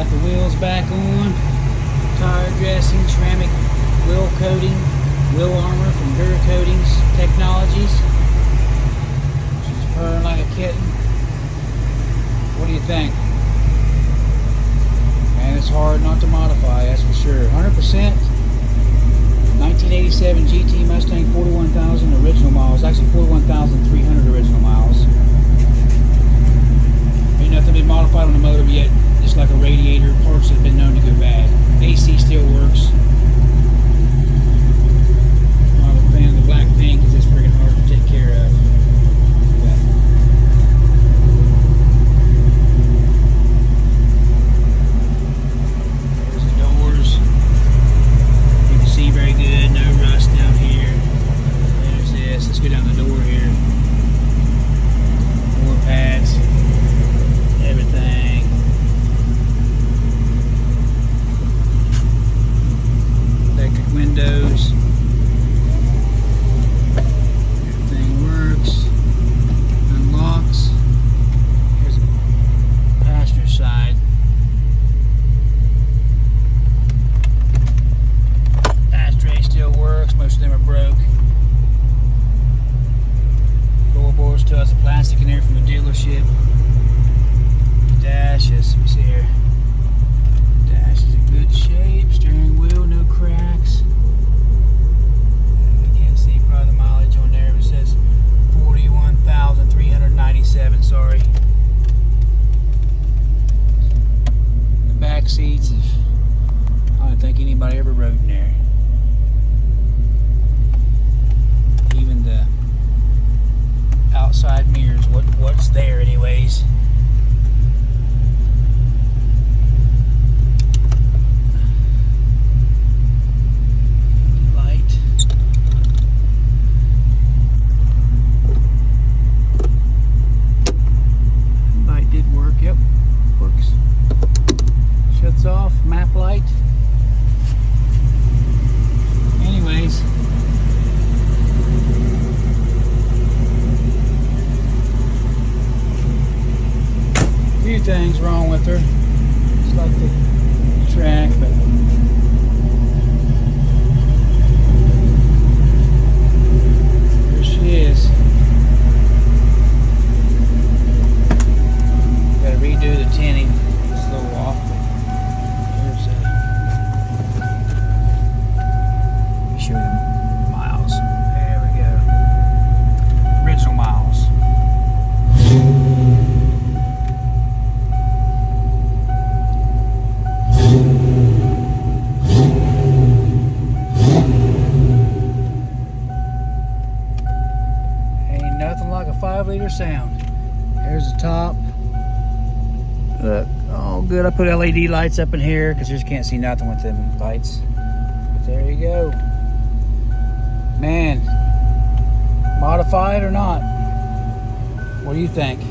Got the wheels back on, tire dressing, ceramic wheel coating, wheel armor from DuraCoating Technologies. She's purring like a kitten. What do you think? Man, it's hard not to modify, that's for sure. 100%. 1987 GT Mustang, 41,000 original miles. Actually 41,300 original miles. Ain't nothing been modified on the motor yet. Just like a radiator, parts that have been known to go bad. AC still works. I'm a fan of the black paint because it's freaking hard to take care of. There's the doors. You can see very good. No rust down here. There's this. Let's go down the door here. Door pads. Everything. Electric windows. Everything works. Unlocks. Here's the passenger side. Ashtray still works. Most of them are broke. Floorboards still has the plastic in there from the dealership. Dash is, let me see here. Dash is in good shape. Steering wheel, no cracks. I can't see probably the mileage on there, but it says 41,397. Sorry. The back seats, I don't think anybody ever rode in there. Even the outside mirrors, what's there anyways. Yep, works. Shuts off, map light. Anyways, a few things wrong with her. It's like the track, but there she is. Gotta redo the tinting. It's a little off, but here's let me show you the miles. There we go. Original miles. Ain't nothing like a 5-liter sound. There's the top. Look, oh good, I put LED lights up in here because you just can't see nothing with them lights. But there you go. Man, modified or not? What do you think?